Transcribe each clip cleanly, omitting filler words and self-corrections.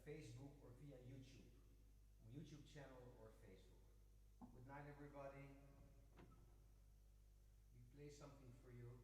Facebook or via YouTube channel or Facebook. Good night, everybody. We play something for you.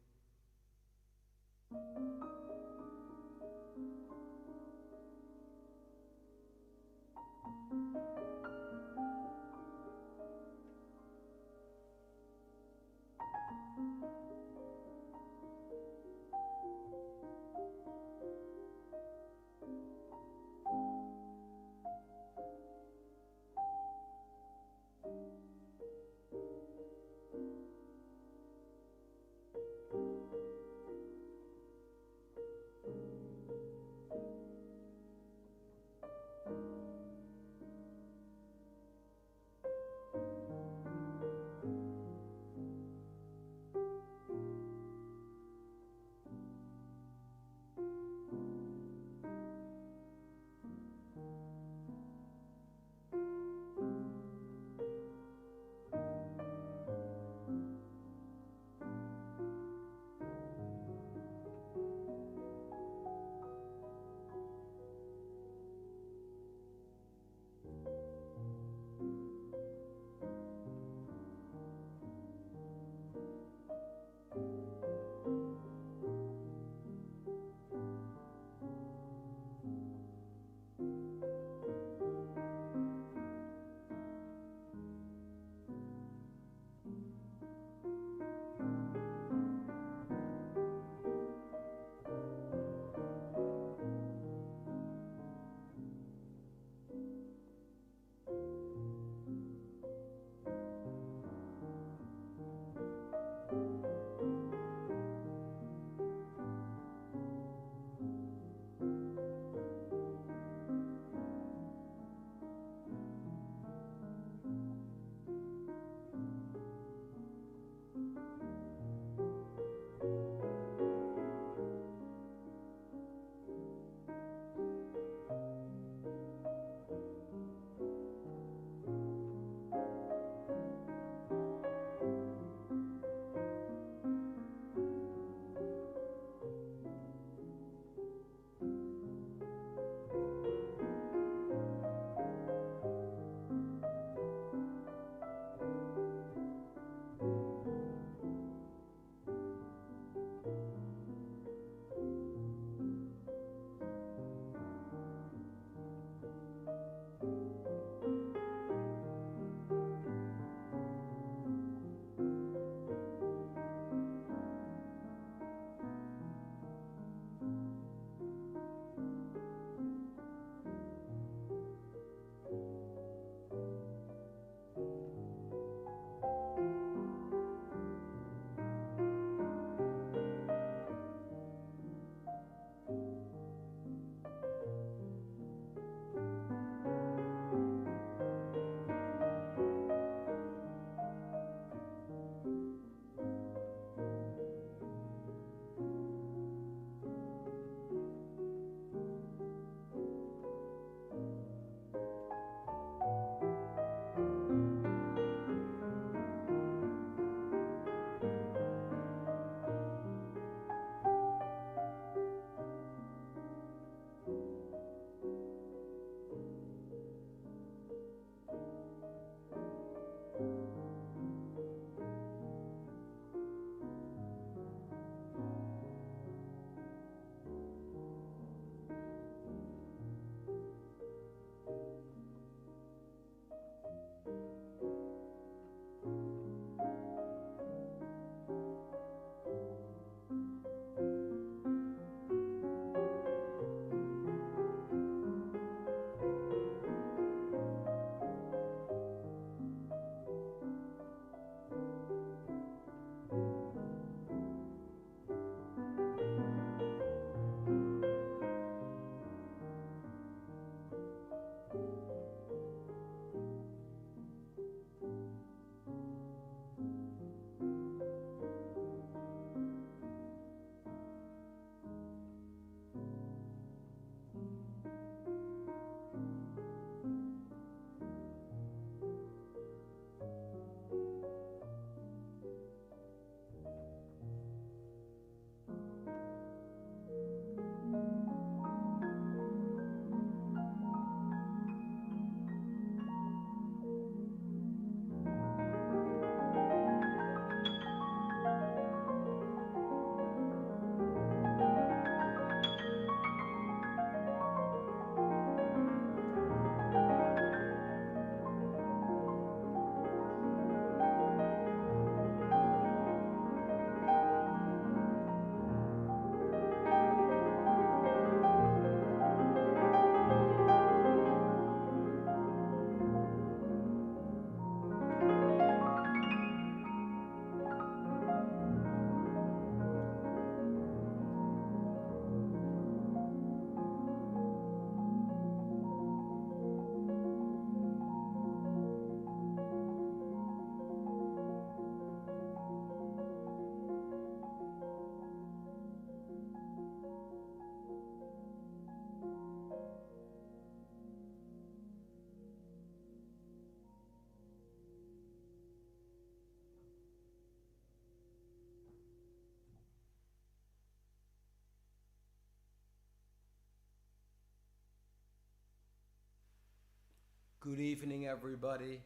Good evening, everybody.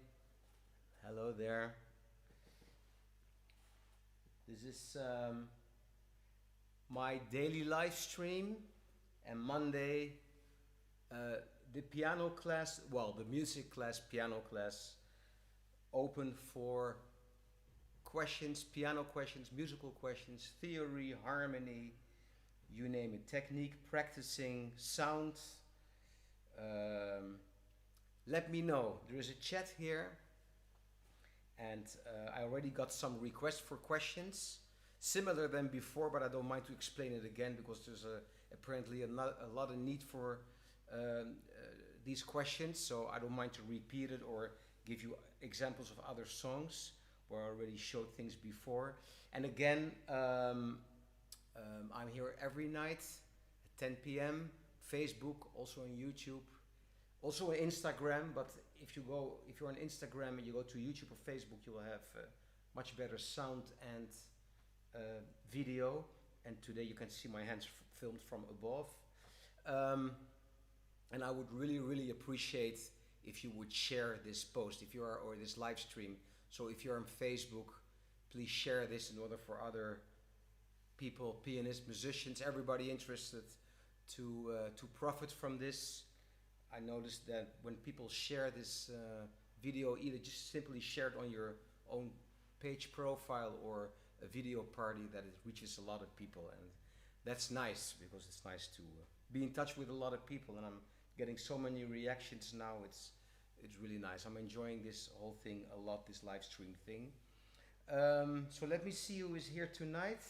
Hello there. This is my daily live stream, and Monday, the piano class, well, the music class, piano class, open for questions, piano questions, musical questions, theory, harmony, you name it, technique, practicing, sound. Let me know. There is a chat here, and I already got some requests for questions, similar than before, but I don't mind to explain it again because there's apparently a lot of need for these questions, so I don't mind to repeat it or give you examples of other songs where I already showed things before. And again, I'm here every night at 10 p.m. Facebook, also on YouTube. Also on Instagram, but if you're on Instagram and you go to YouTube or Facebook, you will have much better sound and video. And today you can see my hands filmed from above. And I would really, really appreciate if you would share this post, or this live stream. So if you're on Facebook, please share this in order for other people, pianists, musicians, everybody interested to profit from this. I noticed that when people share this video, either just simply share it on your own page profile or a video party, that it reaches a lot of people, and that's nice because it's nice to be in touch with a lot of people, and I'm getting so many reactions now. It's really nice. I'm enjoying this whole thing a lot, this live stream thing. So let me see who is here tonight.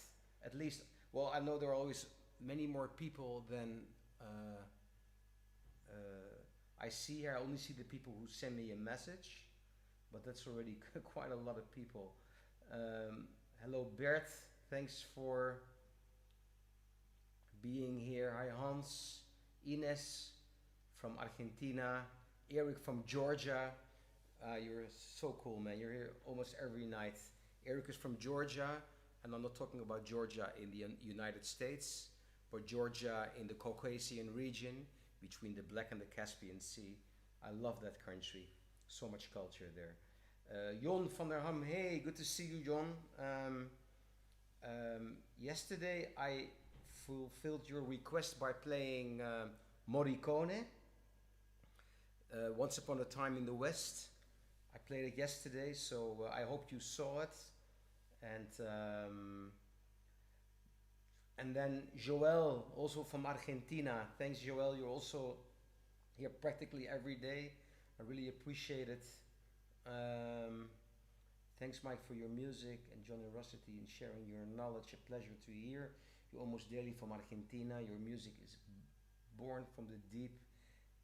At least, well, I know there are always many more people than I see here. I only see the people who send me a message, but that's already quite a lot of people. Hello Bert, thanks for being here. Hi Hans, Ines from Argentina, Eric from Georgia. You're so cool, man. You're here almost every night. Eric is from Georgia, and I'm not talking about Georgia in the United States, but Georgia in the Caucasian region, between the Black and the Caspian Sea. I love that country. So much culture there. Jon van der Ham, hey, good to see you, Jon. Yesterday I fulfilled your request by playing Morricone, Once Upon a Time in the West. I played it yesterday, so I hope you saw it. And then Joel, also from Argentina. Thanks, Joel. You're also here practically every day. I really appreciate it. Thanks, Mike, for your music and generosity in sharing your knowledge. A pleasure to hear. You're almost daily from Argentina. Your music is born from the deep,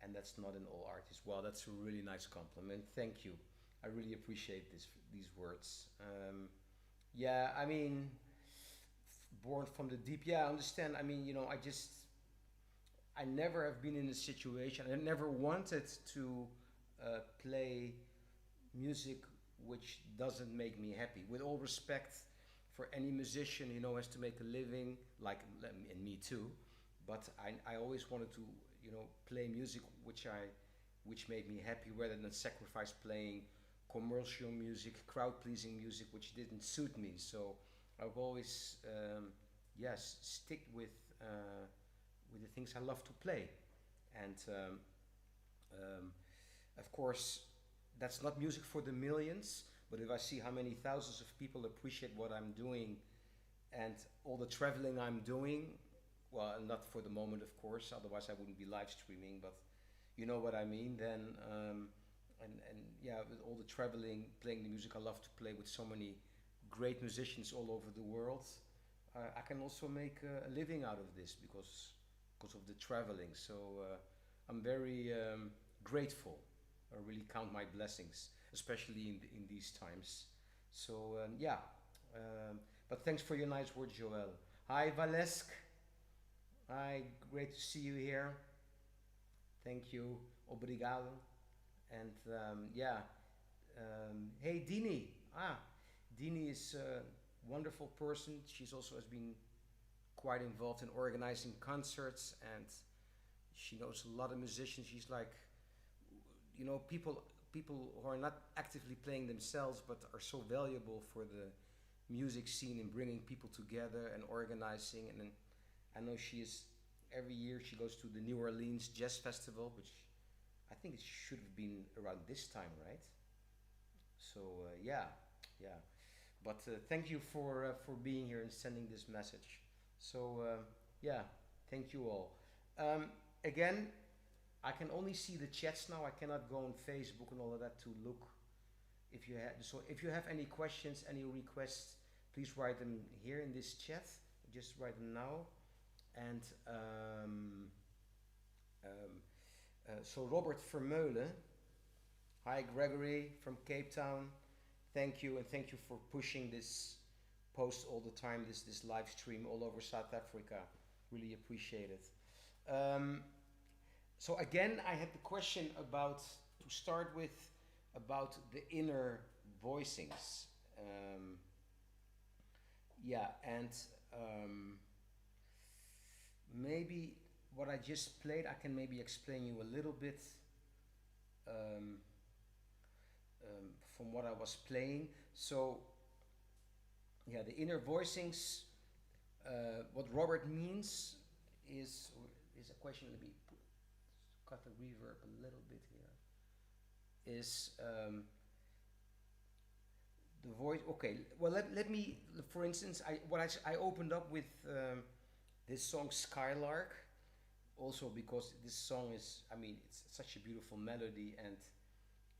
and that's not in all artists. Wow, that's a really nice compliment. Thank you. I really appreciate these words. Yeah, I mean, born from the deep. Yeah, I understand. I mean, I never have been in a situation, I never wanted to play music which doesn't make me happy. With all respect for any musician, has to make a living, and me too. But I always wanted to, play music which made me happy, rather than sacrifice playing commercial music, crowd-pleasing music, which didn't suit me. So I've always, stick with the things I love to play, and of course, that's not music for the millions. But if I see how many thousands of people appreciate what I'm doing, and all the traveling I'm doing, well, not for the moment, of course. Otherwise, I wouldn't be live streaming. But you know what I mean. Then, with all the traveling, playing the music I love to play with so many great musicians all over the world, I can also make a living out of this because of the traveling. So I'm very grateful. I really count my blessings, especially in these times. So but thanks for your nice words, Joel. Hi Valesk. Hi, great to see you here. Thank you. Obrigado. And hey Dini. Dini is a wonderful person. She's also has been quite involved in organizing concerts, and she knows a lot of musicians. She's like, you know, people who are not actively playing themselves but are so valuable for the music scene and bringing people together and organizing. And then I know she is, every year she goes to the New Orleans Jazz Festival, which I think it should have been around this time, right? So yeah, yeah. But thank you for being here and sending this message. So yeah, thank you all. Um, Again, I can only see the chats now. I cannot go on Facebook and all of that to look. If you have, so if you have any questions, any requests, please write them here in this chat. Just write them now. And so Robert Vermeulen, hi Gregory from Cape Town. Thank you, and thank you for pushing this post all the time, this live stream all over South Africa. Really appreciate it. So again, I had the question about, to start with, about the inner voicings. Yeah, and maybe what I just played, I can maybe explain you a little bit um, from what I was playing. So yeah, the inner voicings, what Robert means is a question. Let me cut the reverb a little bit here. Is the voice, okay, well let me, for instance, I opened up with this song Skylark, also because this song is, I mean, it's such a beautiful melody, and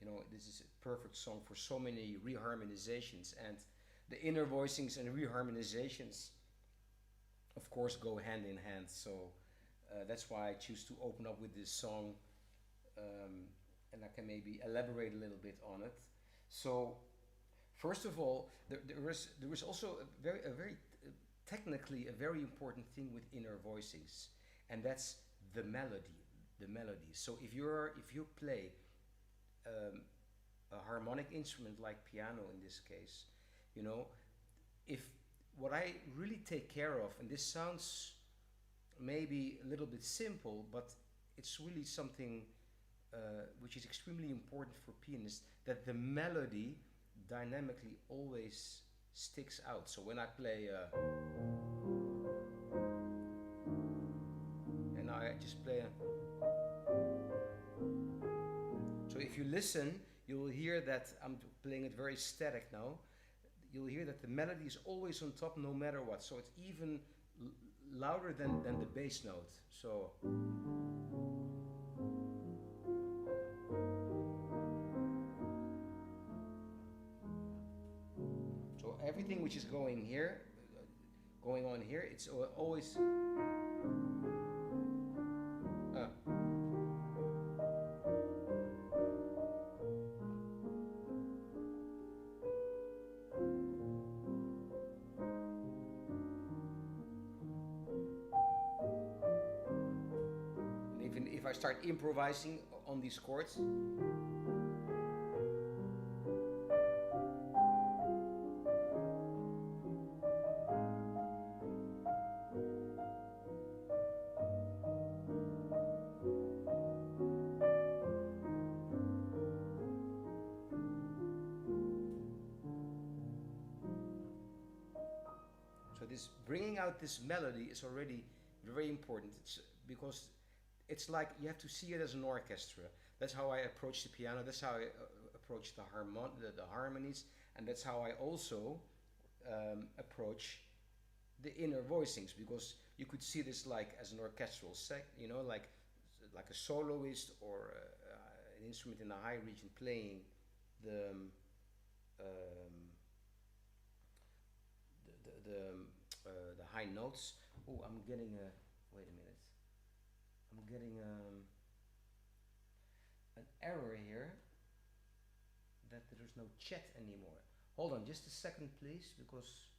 you know, this is a perfect song for so many reharmonizations, and the inner voicings and reharmonizations of course go hand in hand. So that's why I choose to open up with this song, and I can maybe elaborate a little bit on it. So first of all, there is also a very technically a very important thing with inner voicings, and that's the melody. The melody. So if you play a harmonic instrument like piano in this case, you know, if what I really take care of, and this sounds maybe a little bit simple, but it's really something which is extremely important for pianists, that the melody dynamically always sticks out. So when I play and I just play so if you listen, you will hear that I'm playing it very static now. You'll hear that the melody is always on top no matter what. So it's even louder than the bass note. So everything which is going on here, it's always even if I start improvising on these chords. Bringing out this melody is already very important. It's because it's like you have to see it as an orchestra. That's how I approach the piano. That's how I approach the harmonies, and that's how I also approach the inner voicings. Because you could see this like as an orchestral you know, like a soloist or an instrument in a high region playing the high notes. Oh, I'm getting a, wait a minute. I'm getting an error here that there's no chat anymore. Hold on just a second, please, because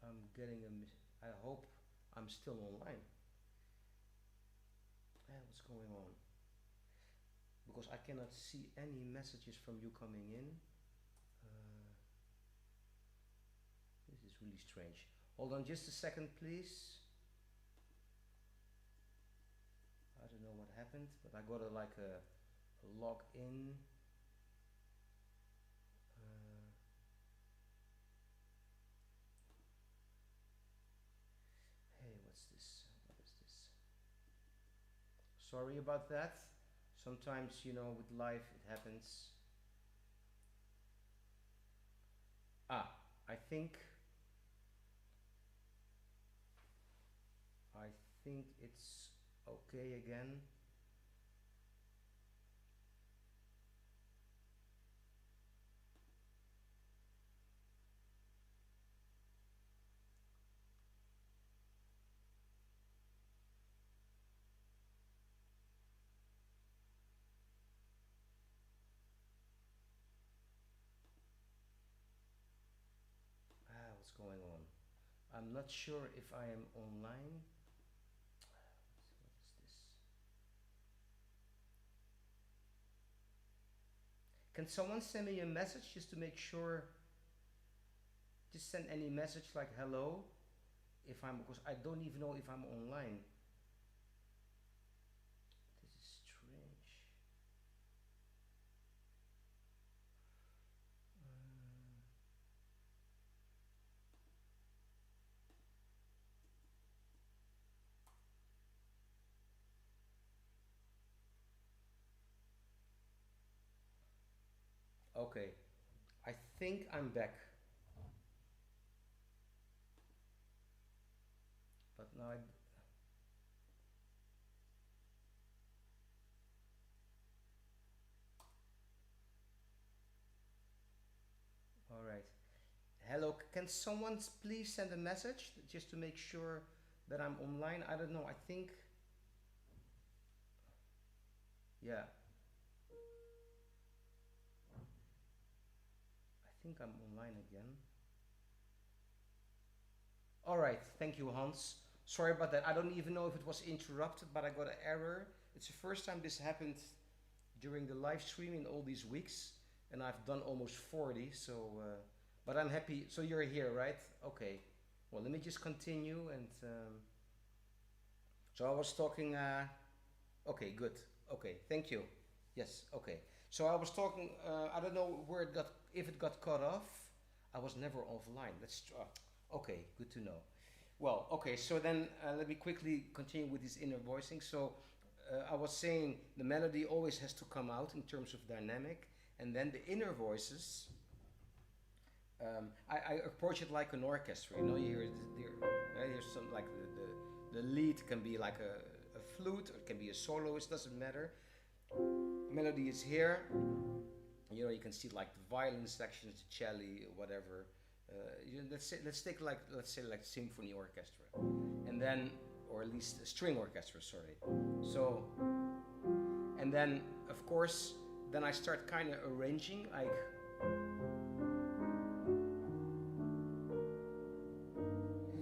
I'm getting I hope I'm still online. What's going on? Because I cannot see any messages from you coming in. really strange. Hold on just a second, please. I don't know what happened, but I got a log in. Hey, what's this? What is this? Sorry about that. Sometimes, you know, with life it happens. Ah, I think I think it's okay again. Ah, what's going on? I'm not sure if I am online. What is this? Can someone send me a message just to make sure? Just send any message like hello if I'm, because I don't even know if I'm online. This is strange. Okay, I think I'm back. But now all right. Hello, can someone please send a message just to make sure that I'm online? I don't know. I think, yeah, I think I'm online again. All right, thank you, Hans. Sorry about that. I don't even know if it was interrupted, but I got an error. It's the first time this happened during the live stream in all these weeks, and I've done almost 40. So, but I'm happy. So you're here, right? Okay. Well, let me just continue. And so I was talking. Okay, good. Okay, thank you. Yes. Okay. So I was talking. I don't know where it got. If it got cut off, I was never offline. That's okay. Good to know. Well, okay. So then let me quickly continue with this inner voicing. So I was saying the melody always has to come out in terms of dynamic, and then the inner voices. I approach it like an orchestra. You know, you hear some like the lead can be like a flute, or it can be a soloist. Doesn't matter. Melody is here. You know, you can see like the violin sections, the cello, whatever. Let's take like let's say like symphony orchestra, and then or at least a string orchestra. Sorry. So, and then of course, then I start kind of arranging like.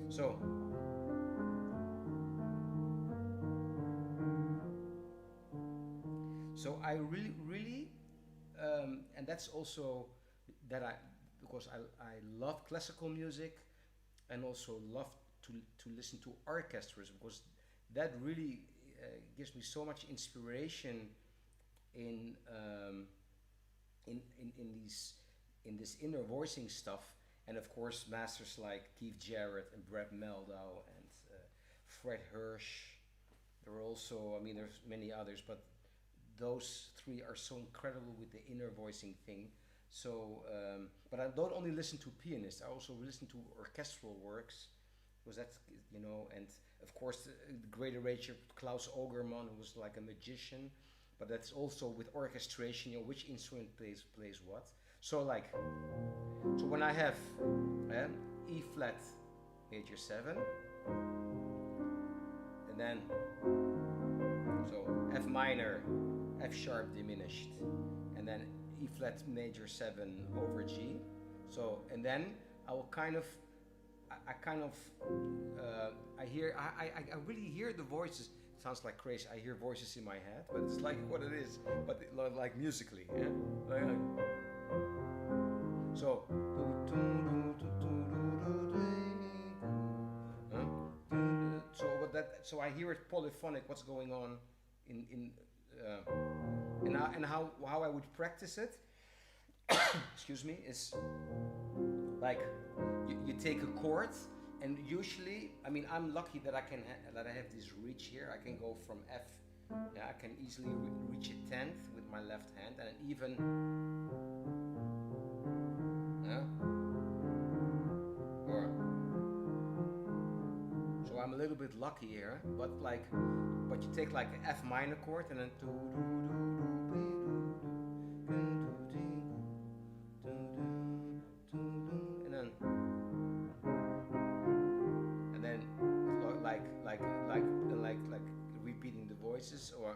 So. So I really, and that's also that because I love classical music, and also love to listen to orchestras, because that really gives me so much inspiration in in this inner voicing stuff, and of course masters like Keith Jarrett and Brad Mehldau and Fred Hirsch. There are also, I mean, there's many others, but those three are so incredible with the inner voicing thing. So, but I don't only listen to pianists. I also listen to orchestral works, because that's, you know, and of course the great arranger Klaus Ogerman, who was like a magician. But that's also with orchestration. You know, which instrument plays what. So like, so when I have E flat major 7, and then so F minor, F sharp diminished, and then E flat major 7 over G. So, and then I will kind of, I really hear the voices. It sounds like crazy. I hear voices in my head, but it's like what it is, but like musically, yeah. So. so I hear it polyphonic. What's going on in and how I would practice it. Excuse me, is like you take a chord, and usually, I mean, I'm lucky that that I have this reach here. I can go from F. Yeah, I can easily reach a tenth with my left hand, and even or so I'm a little bit lucky here. But you take like an F minor chord and then like repeating the voices or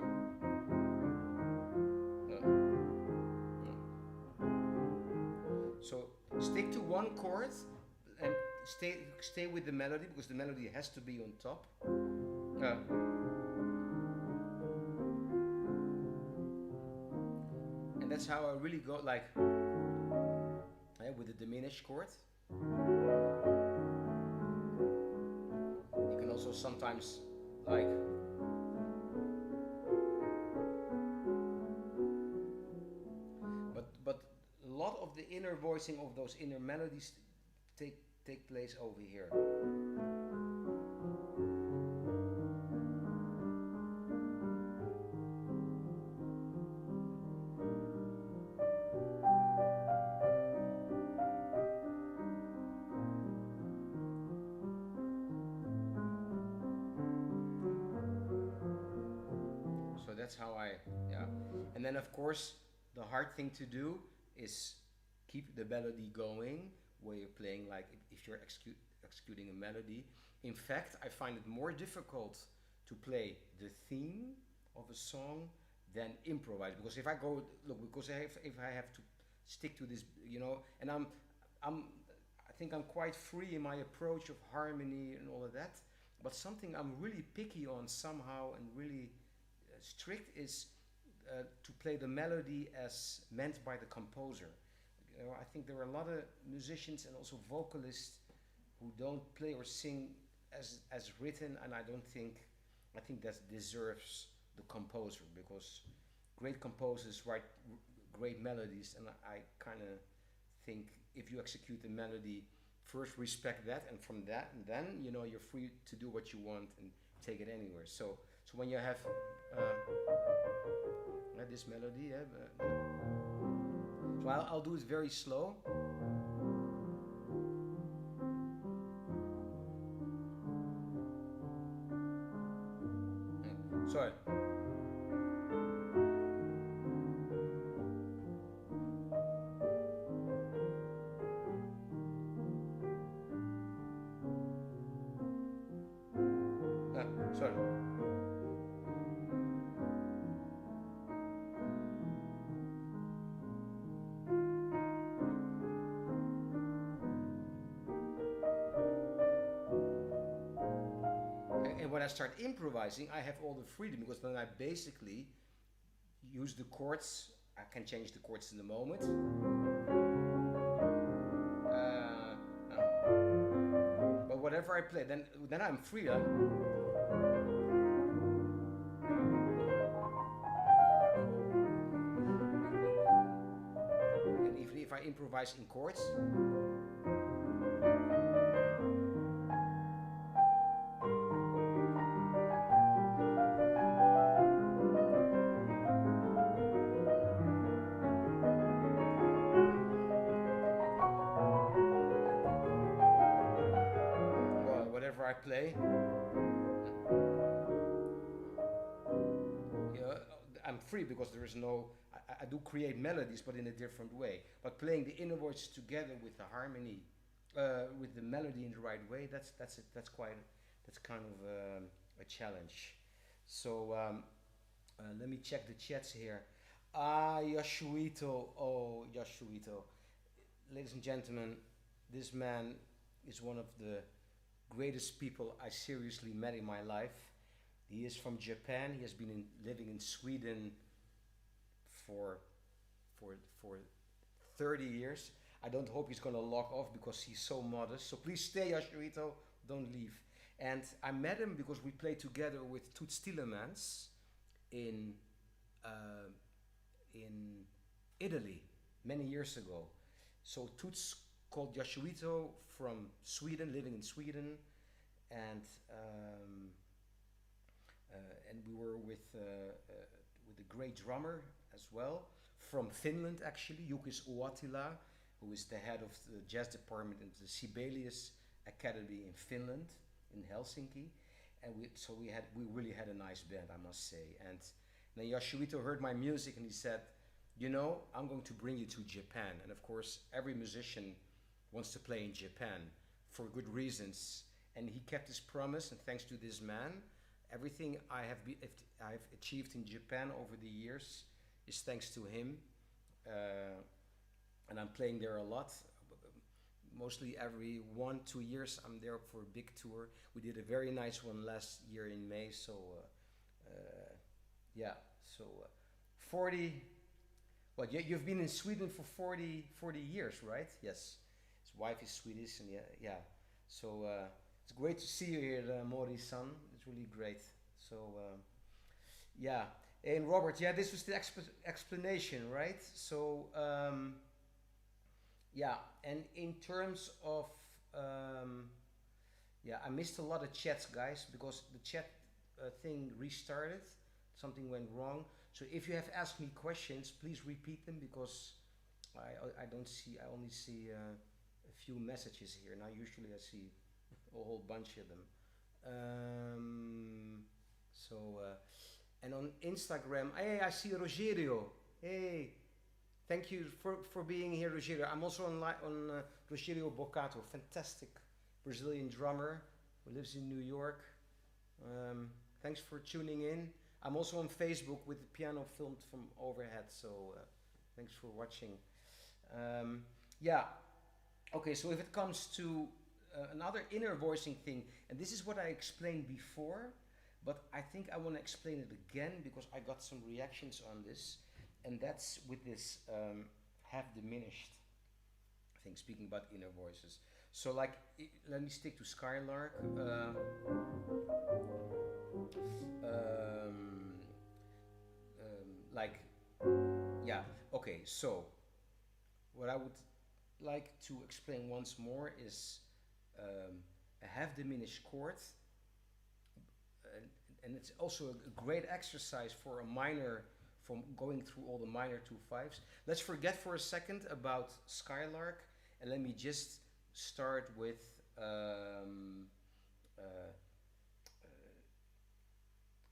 so stick to one chord and stay with the melody, because the melody has to be on top. And that's how I really go, like with the diminished chord. You can also sometimes like but a lot of the inner voicing of those inner melodies take place over here. So that's how and then of course the hard thing to do is keep the melody going where you're playing, like if you're executing a melody. In fact, I find it more difficult to play the theme of a song than improvise, because if I have to stick to this, and I think I'm quite free in my approach of harmony and all of that, but something I'm really picky on somehow and really strict is to play the melody as meant by the composer. I think there are a lot of musicians and also vocalists who don't play or sing as written, and I think that deserves the composer, because great composers write great melodies, and I kind of think if you execute the melody, first respect that, and from that, and then you're free to do what you want and take it anywhere. So when you have this melody, so I'll do it very slow. Sorry. Sorry. And when I start improvising, I have all the freedom, because then I basically use the chords. I can change the chords in the moment. But whatever I play, then I'm free. And even if I improvise in chords, I play, I'm free, because there is no. I do create melodies, but in a different way. But playing the inner voices together with the harmony, with the melody in the right way, that's kind of a challenge. So let me check the chats here. Yashuito, Yashuito, ladies and gentlemen, this man is one of the greatest people I seriously met in my life. He is from Japan. He has been living in Sweden for 30 years. I don't hope he's going to log off, because he's so modest. So please stay, Yashuito. Don't leave. And I met him because we played together with Toots Tielemans in uh, in Italy many years ago. So Toots called Yasuito from Sweden, living in Sweden, and and we were with a great drummer as well from Finland, actually, Jukis Uotila, who is the head of the jazz department in the Sibelius Academy in Finland, in Helsinki. And we really had a nice band, I must say. And then Yasuito heard my music and he said, you know, I'm going to bring you to Japan. And of course, every musician wants to play in Japan for good reasons. And he kept his promise, and thanks to this man, everything I've achieved in Japan over the years is thanks to him. And I'm playing there a lot. Mostly every 1-2 years I'm there for a big tour. We did a very nice one last year in May. So yeah, so 40. Well, you've been in Sweden for 40 years, right? Yes. His wife is Swedish, and yeah. So it's great to see you here, Mori-san. It's really great. So yeah. And Robert, yeah, this was the explanation, right? So yeah, and in terms of yeah, I missed a lot of chats, guys, because the chat thing restarted. Something went wrong. So if you have asked me questions, please repeat them, because I don't see, I only see a few messages here. Now usually I see a whole bunch of them. So and on Instagram, hey, I see Rogerio. Hey, thank you for being here, Rogerio. I'm also on Rogerio Bocato, fantastic Brazilian drummer who lives in New York. Thanks for tuning in. I'm also on Facebook with the piano filmed from overhead, so thanks for watching. Yeah, okay, so if it comes to another inner voicing thing, and this is what I explained before, but I think I want to explain it again because I got some reactions on this, and that's with this have diminished thing, speaking about inner voices. So like, let me stick to Skylark. Like, yeah, okay, so what I would like to explain once more is a half diminished chord, and it's also a great exercise for a minor, from going through all the minor 2/5s. Let's forget for a second about Skylark, and let me just start with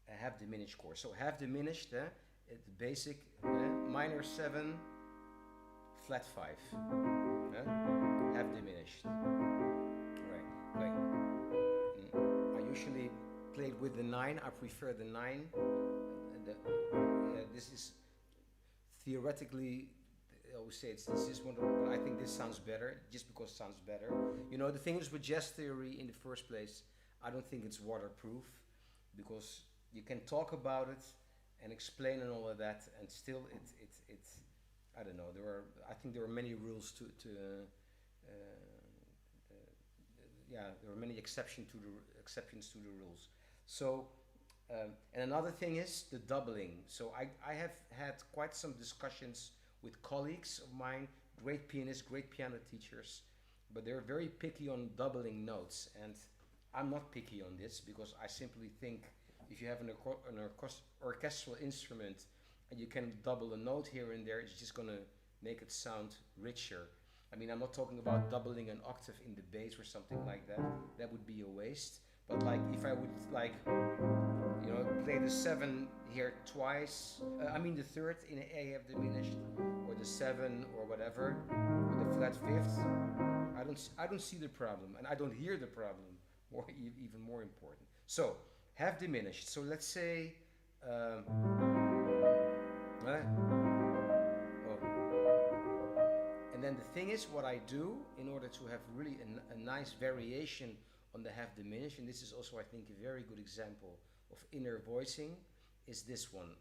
a half diminished chord. So half diminished, it's basic, minor 7, flat 5, half diminished. Right. I usually played with the 9. I prefer the 9. This is theoretically, I always say this is one of the, but I think this sounds better, just because it sounds better. You know, the thing is with jazz theory in the first place, I don't think it's waterproof, because you can talk about it and explain and all of that, and still it's I don't know. I think there are many rules yeah, there are many exceptions to the rules. So and another thing is the doubling. So I have had quite some discussions with colleagues of mine, great pianists, great piano teachers, but they're very picky on doubling notes, and I'm not picky on this, because I simply think if you have an orchestral instrument and you can double a note here and there, it's just going to make it sound richer. I mean, I'm not talking about doubling an octave in the bass or something like that. That would be a waste. But like, if I would, like, you know, play the 7 here twice, I mean the 3rd in A half diminished, or the 7 or whatever, or the flat 5th, I don't see the problem, and I don't hear the problem, or even more important. So half diminished. So let's say and then the thing is, what I do in order to have really a nice variation on the half diminished, and this is also, I think, a very good example of inner voicing, is this one.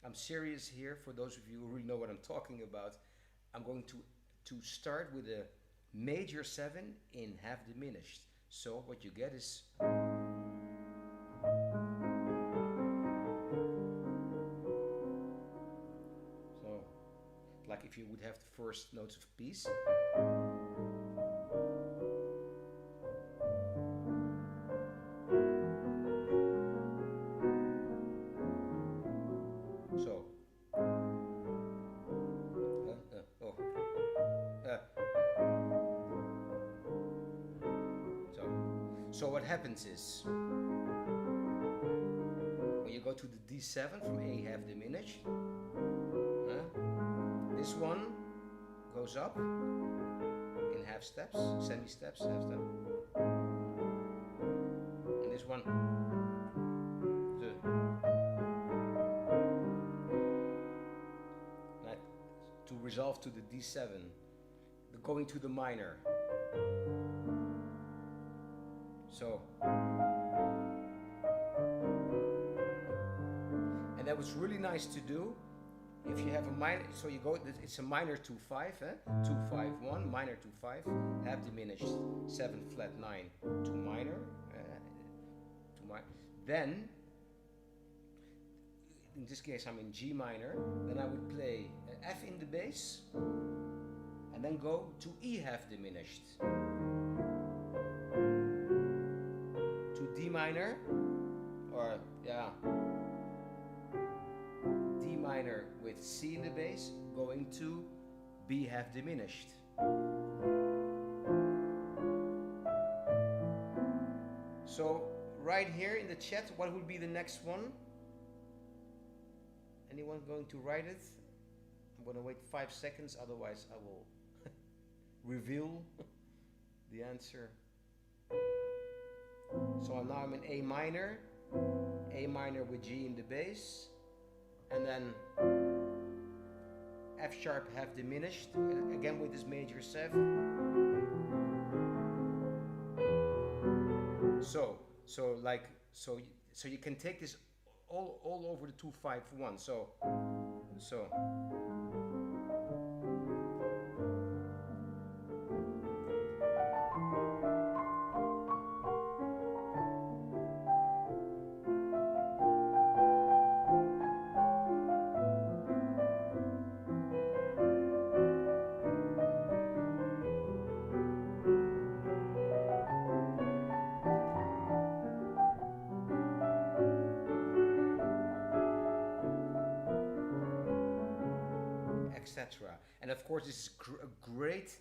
I'm serious here. For those of you who really know what I'm talking about, I'm going to start with a major 7 in half diminished. So what you get is so like if you would have the first notes of piece. So So what happens is, when you go to the D7 from A half diminished, this one goes up in half steps, semi-steps, half step. And this one, to resolve to the D7, going to the minor. So, and that was really nice to do. If you have a minor, so you go, it's a minor 2-5, 2-5-1, minor 2-5, half diminished, 7 flat 9, 2 minor, Then, in this case I'm in G minor, then I would play F in the bass, and then go to E half diminished. D minor, or D minor with C in the bass, going to B half diminished. So right here in the chat, what would be the next one? Anyone going to write it? I'm going to wait 5 seconds, otherwise I will reveal the answer. So now I'm in A minor with G in the bass, and then F sharp half diminished, again with this major 7. So you can take this all over the 2-5-1. So. Etc. And of course, this is great.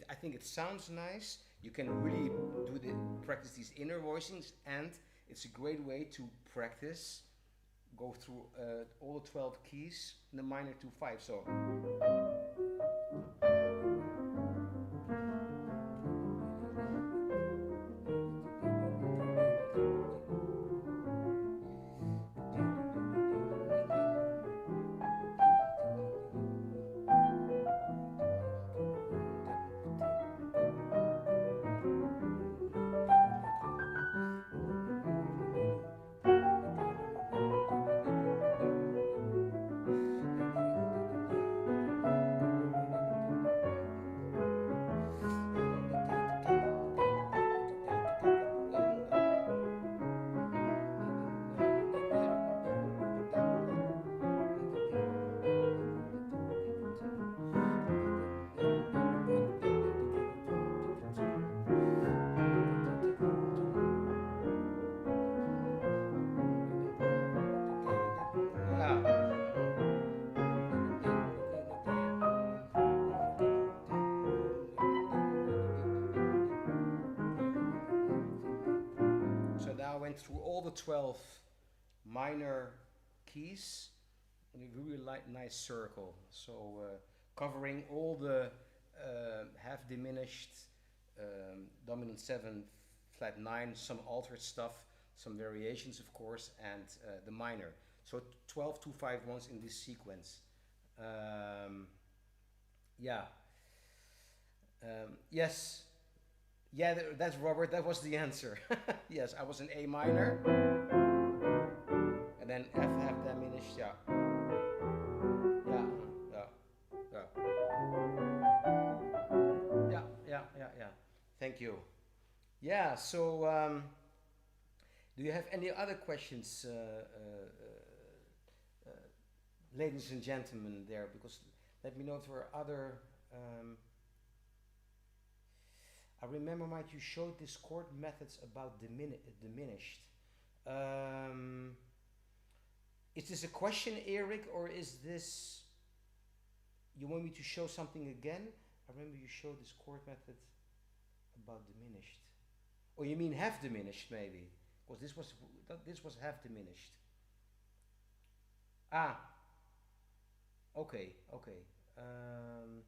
I think it sounds nice. You can really practice these inner voicings, and it's a great way to practice. Go through all the 12 keys in the minor 2-5. So. Through all the 12 minor keys in a really nice circle. So covering all the half diminished, dominant 7, flat 9, some altered stuff, some variations of course, and the minor. So 12 2-5-1s in this sequence. Yes. Yeah, that's Robert, that was the answer. Yes, I was in A minor, and then F half diminished, yeah. Thank you. Yeah, so do you have any other questions, ladies and gentlemen, there? Because let me know if there are other. Um, I remember, Mike, you showed this chord methods about diminished. Um, is this a question, Eric, or is this you want me to show something again? I remember you showed this chord method about diminished. Or you mean half diminished, maybe? Because this was half diminished. Ah, okay, okay. Um,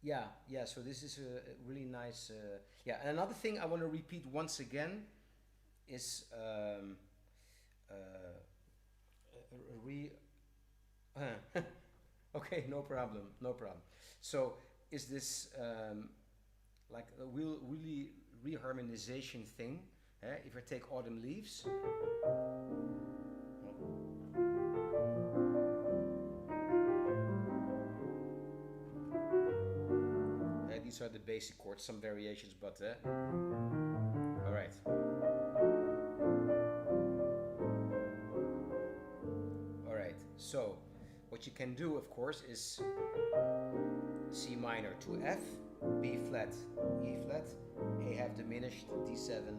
yeah, yeah. So this is a really nice. Yeah, and another thing I want to repeat once again is re. Okay, no problem, no problem. So is this like a real, really reharmonization thing? If I take Autumn Leaves. These are the basic chords, some variations, but all right. All right. So, what you can do, of course, is C minor to F, B flat, E flat, A half diminished, D7,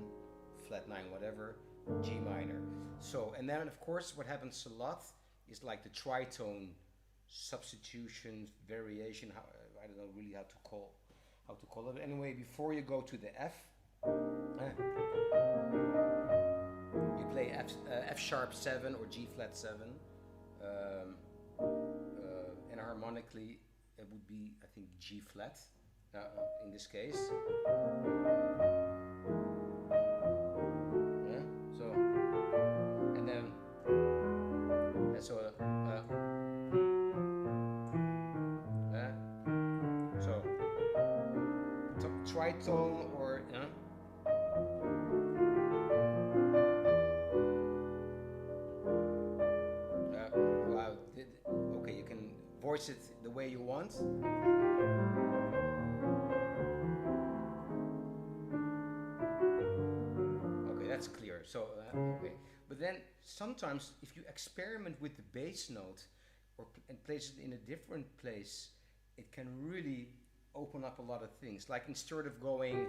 flat 9, whatever, G minor. So, and then of course, what happens a lot is like the tritone substitutions, variation. I don't know really how to call it. Anyway, before you go to the F, you play F sharp 7 or G flat 7, and harmonically it would be, I think, G flat in this case. Yeah. So, and then so tritone or wow, okay, you can voice it the way you want. Okay, that's clear. So okay, but then sometimes if you experiment with the bass note and place it in a different place, it can really open up a lot of things. Like instead of going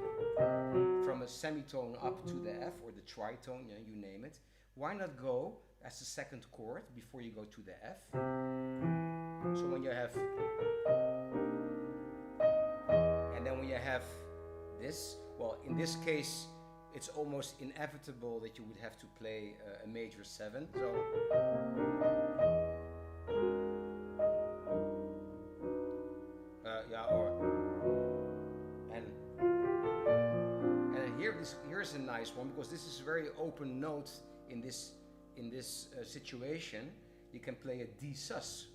from a semitone up to the F or the tritone, you name it, why not go as the second chord before you go to the F? So when you have, and then when you have this, well, in this case, it's almost inevitable that you would have to play a major 7. So. Here's a nice one, because this is a very open note in this situation. You can play a D sus.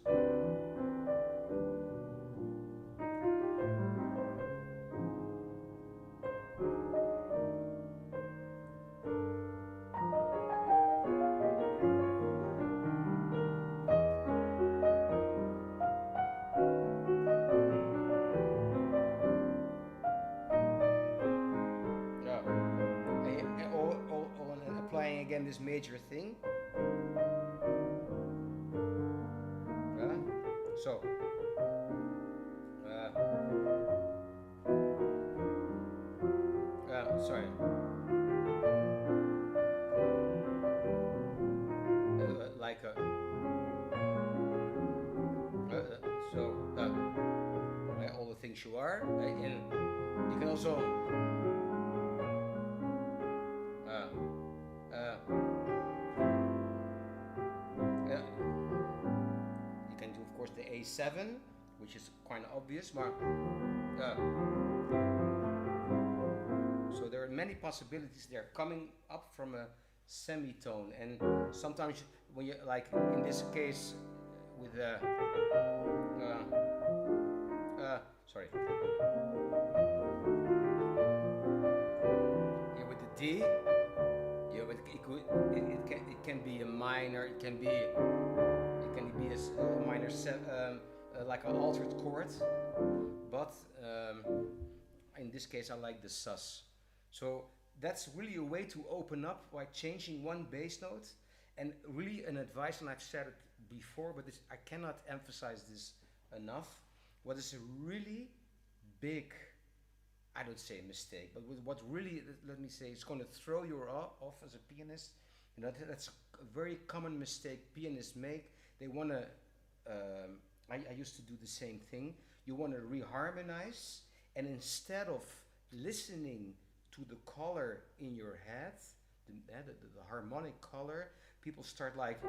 Again, this major thing. So. Sorry. Like a. So. All the things you are. And you can also. You can do, of course, the A7, which is quite obvious, but so there are many possibilities there coming up from a semitone, and sometimes when you, like in this case with the sorry, here with the D. It can be a minor. It can be a minor like an altered chord. But in this case I like the sus. So that's really a way to open up by changing one bass note, and really an advice, and I've said it before, but I cannot emphasize this enough. What is a really big, I don't say mistake, but what really, let me say, is going to throw you off as a pianist, you know, that's a very common mistake pianists make. They want to, I used to do the same thing. You want to reharmonize, and instead of listening to the color in your head, the harmonic color, people start like,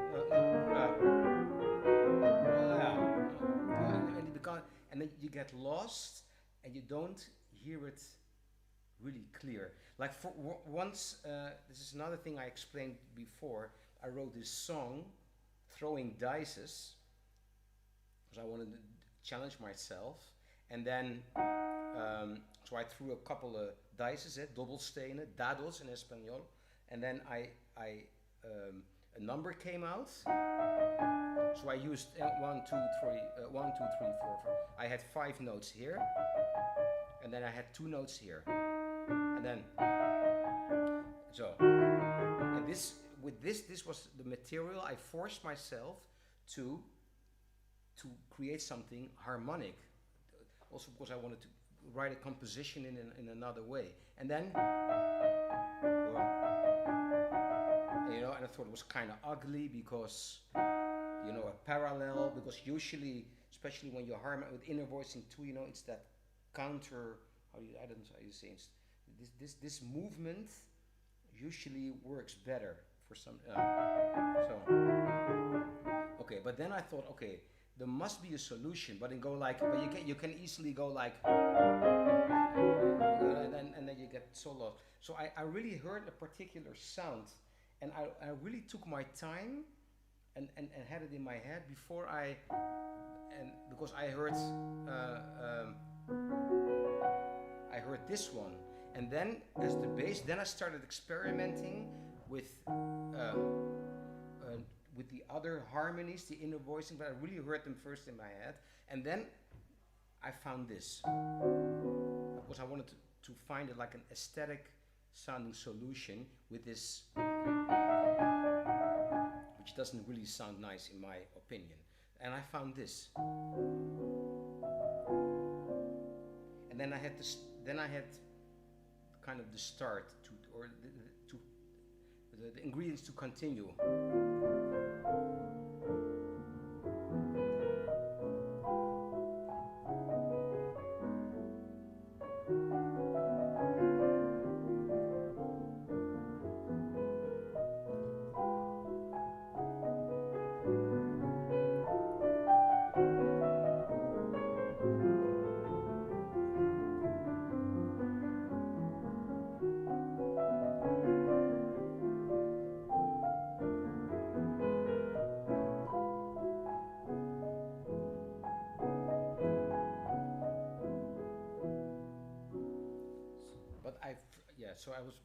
and then you get lost, and you don't hear it really clear. Like for once, this is another thing I explained before. I wrote this song, throwing dices, because I wanted to challenge myself, and then so I threw a couple of dices, dobbelstenen, dados in Espanol, and then a number came out. So I used 1, 2, 3, 1, 2, 3, 4, 5. I had 5 notes here, and then I had 2 notes here, and then so. And this was the material. I forced myself to create something harmonic, also because I wanted to write a composition in another way. And then, you know, and I thought it was kind of ugly because, you know, a parallel, because usually, especially when you harmonize with inner voicing too, you know, it's that counter, I don't know how you say it, this movement usually works better for some, okay, but then I thought, okay, there must be a solution, but you can easily go like, and then you get so lost. So I really heard a particular sound, and I really took my time and had it in my head before because I heard this one, and then as the bass, then I started experimenting with the other harmonies, the inner voicing, but I really heard them first in my head, and then I found this, because I wanted to find it like an aesthetic sounding solution with this, which doesn't really sound nice in my opinion, and I found this, and then I had kind of the start the ingredients to continue.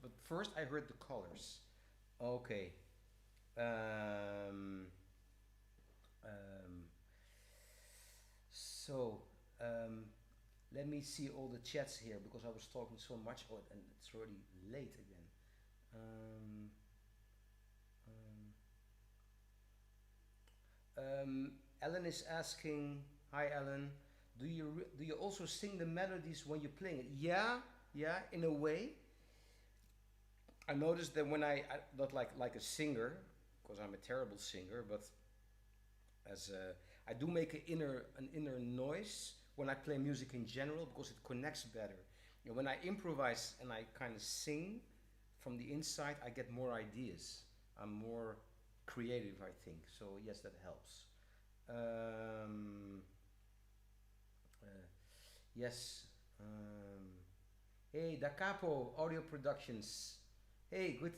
But first I heard the colors. Okay. Let me see all the chats here, because I was talking so much about it and it's already late again. Ellen is asking, hi Ellen, do you also sing the melodies when you're playing it? Yeah, in a way. I noticed that when I not like a singer, because I'm a terrible singer, but I do make an inner noise when I play music in general, because it connects better. You know, when I improvise and I kind of sing from the inside, I get more ideas. I'm more creative, I think. So yes, that helps. Yes. Hey, Da Capo Audio Productions. Hey, good.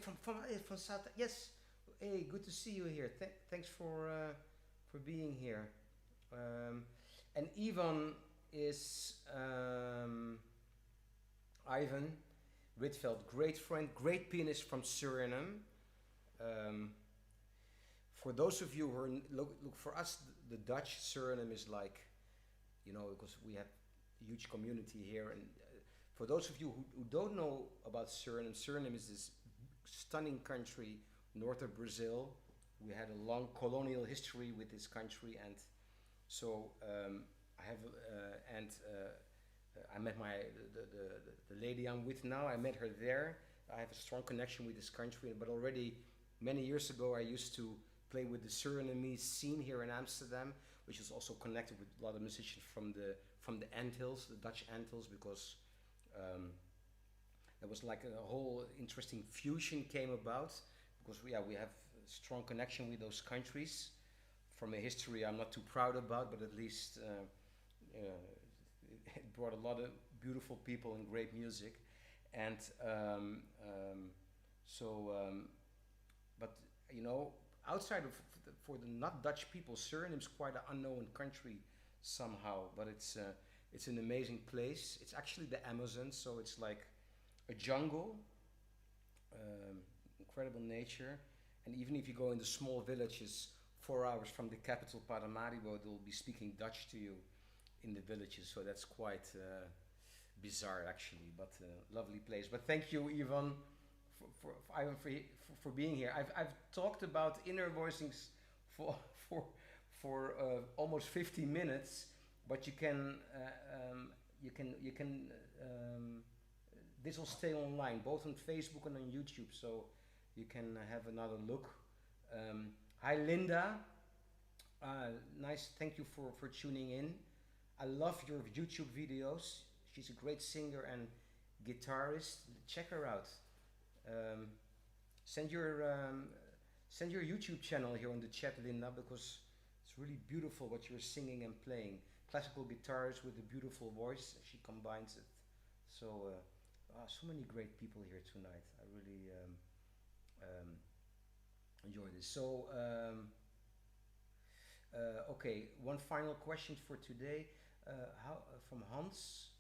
From South. Yes. Hey, good to see you here. Thanks for being here. And Ivan is Ivan Rietveld, great friend, great pianist from Suriname. For those of you who are look for us, the Dutch Suriname is like, you know, because we have a huge community here, and For those of you who don't know about Suriname, Suriname is this stunning country north of Brazil. We had a long colonial history with this country, and so I have I met the lady I'm with now. I met her there. I have a strong connection with this country, but already many years ago I used to play with the Surinamese scene here in Amsterdam, which is also connected with a lot of musicians from the Antilles, the Dutch Antilles, because there was like a whole interesting fusion came about, because we have a strong connection with those countries from a history I'm not too proud about, but at least it brought a lot of beautiful people and great music. And but you know, outside of for the not Dutch people, Suriname is quite an unknown country somehow, but it's an amazing place. It's actually the Amazon, so it's like a jungle, incredible nature, and even if you go into small villages 4 hours from the capital Paramaribo, they'll be speaking Dutch to you in the villages, so that's quite bizarre actually, but lovely place. But thank you, Ivan, for being here. I've talked about inner voicings for almost 50 minutes, but you can this will stay online both on Facebook and on YouTube, so you can have another look. Hi Linda, nice, thank you for tuning in. I love your YouTube videos. She's a great singer and guitarist. Check her out. Send your YouTube channel here on the chat, Linda, because it's really beautiful what you're singing and playing. Classical guitars with a beautiful voice. She combines it. So, so many great people here tonight. I really enjoy this. So, okay, one final question for today. From Hans,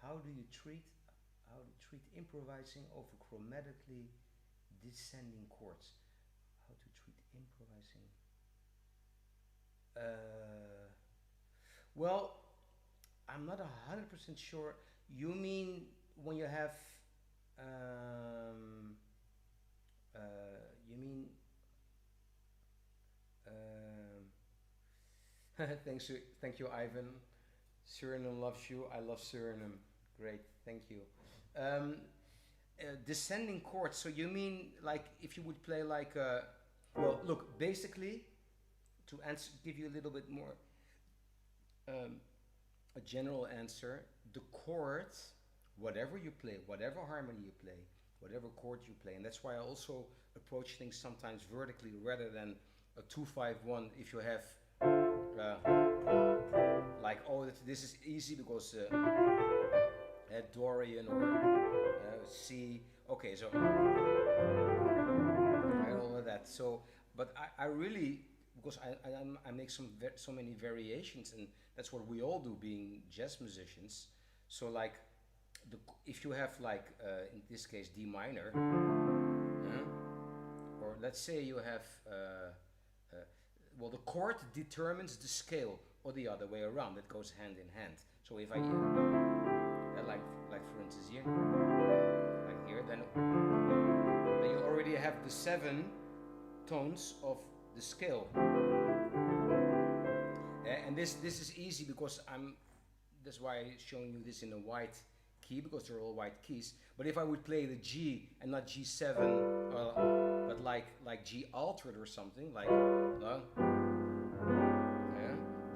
how do you treat improvising over chromatically descending chords? How to treat improvising? Well, I'm not 100% sure. You mean when you have you mean thank you, Ivan. Suriname loves you. I love Suriname. Great, thank you. Descending chords. So you mean like if you would play like well, look, basically, to give you a little bit more a general answer, the chord, whatever you play, whatever harmony you play, whatever chord you play, and that's why I also approach things sometimes vertically rather than a 2-5-1. If you have like, oh, this is easy because Dorian or C. Okay, so all of that. So, but I really, because I make so many variations, and that's what we all do, being jazz musicians. So like, if you have like in this case D minor, or let's say you have well, the chord determines the scale, or the other way around. It goes hand in hand. So if I like for instance here, like here, then you already have the 7 tones of the scale. And this is easy because that's why I'm showing you this in a white key, because they're all white keys. But if I would play the G and not G7, but like G altered or something, like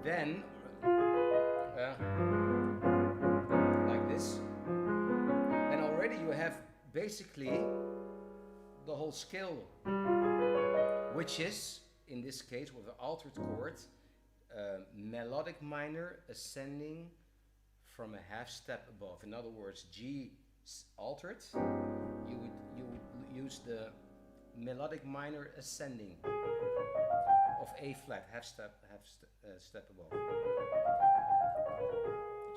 then like this, then already you have basically the whole scale, which is in this case with an altered chord, melodic minor ascending from a half step above. In other words, G altered, you would use the melodic minor ascending of A flat, half step above.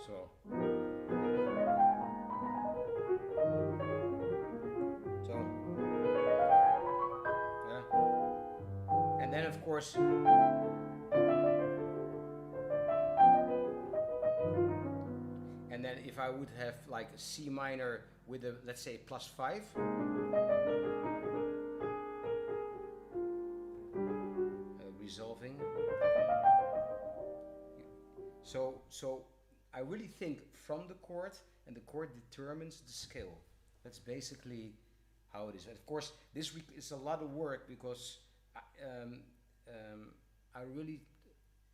So yeah, and then of course And then if I would have like a C minor with a, let's say, +5, resolving. So I really think from the chord, and the chord determines the scale. That's basically how it is. And of course, this is a lot of work because I really,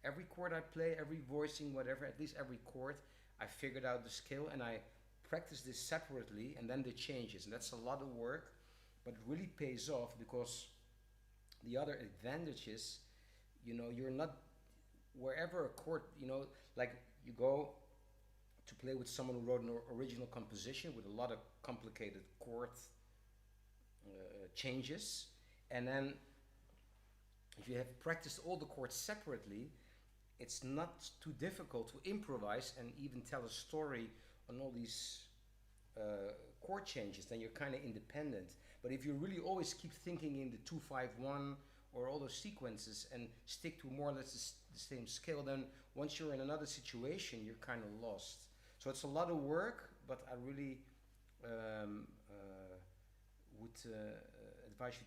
every chord I play, every voicing, whatever, at least every chord, I figured out the scale and I practice this separately and then the changes. And that's a lot of work, but it really pays off because the other advantage is, you know, you're not, wherever a chord, you know, like you go to play with someone who wrote an original composition with a lot of complicated chord changes, and then if you have practiced all the chords separately, it's not too difficult to improvise and even tell a story on all these chord changes. Then you're kind of independent. But if you really always keep thinking in the 2-5-1 or all those sequences and stick to more or less the same scale, then once you're in another situation, you're kind of lost. So it's a lot of work, but I really would advise you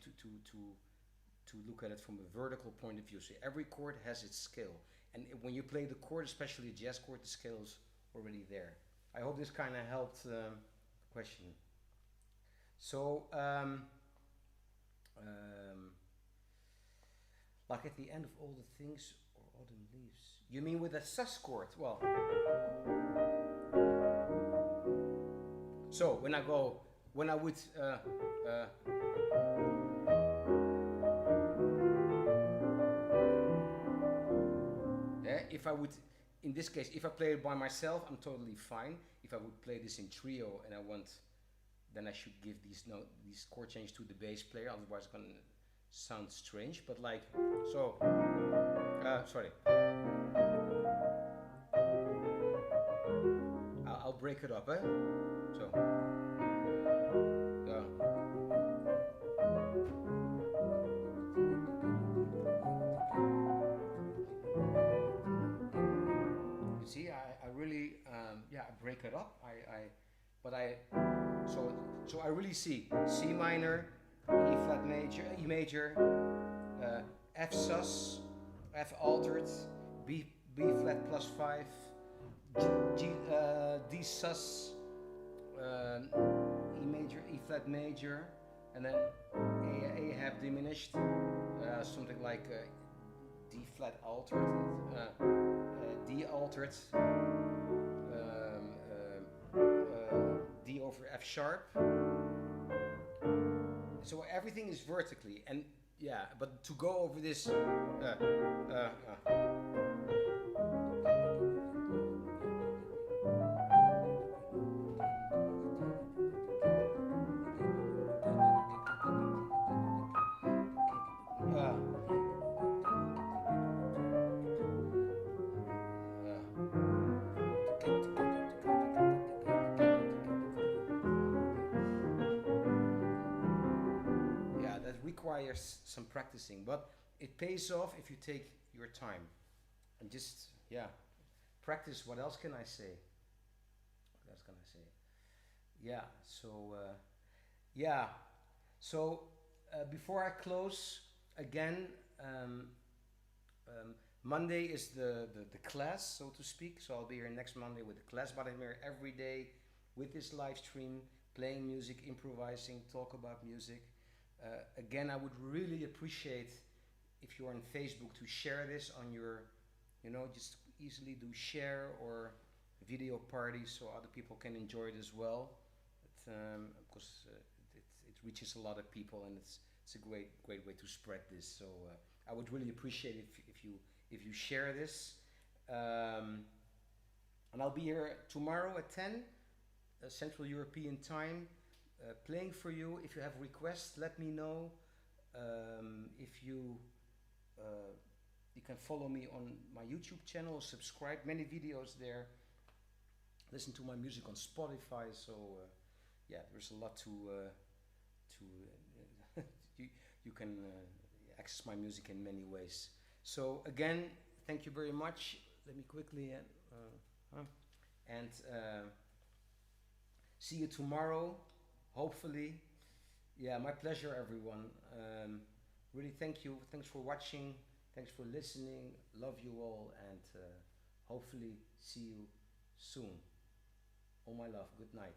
to look at it from a vertical point of view. So every chord has its scale, and when you play the chord, especially a jazz chord, the scale is already there. I hope this kind of helped the question. So like at the end of all the things or autumn leaves. You mean with a sus chord? Well, so when I would if I would, in this case, if I play it by myself, I'm totally fine. If I would play this in trio and I want, then I should give these chord changes to the bass player, otherwise it's gonna sound strange. But like, so, sorry. I'll break it up, eh? So, you see, I really, yeah, I break it up. So I really see C minor, E flat major, E major, F sus, F altered, B flat +5, D sus, E major, E flat major, and then A half diminished, something like D flat altered, D altered, D over F sharp. So everything is vertically, and yeah, but to go over this requires some practicing, but it pays off if you take your time and just, yeah, practice. What else can I say? What else can I say? Yeah, so yeah, so before I close again, Monday is the class, so to speak. So I'll be here next Monday with the class, but I'm here every day with this live stream, playing music, improvising, talk about music. Again, I would really appreciate if you're on Facebook to share this on your, you know, just easily do share or video parties so other people can enjoy it as well. Because it reaches a lot of people, and it's a great way to spread this. So I would really appreciate it if you share this. And I'll be here tomorrow at 10 Central European time. Playing for you. If you have requests, let me know. If you can follow me on my YouTube channel, subscribe, many videos there. Listen to my music on Spotify. So yeah, there's a lot to you can access my music in many ways. So again, thank you very much. Let me quickly And see you tomorrow, hopefully. Yeah, my pleasure, everyone. Really, thank you. Thanks for watching. Thanks for listening. Love you all, and hopefully see you soon. All my love. Good night.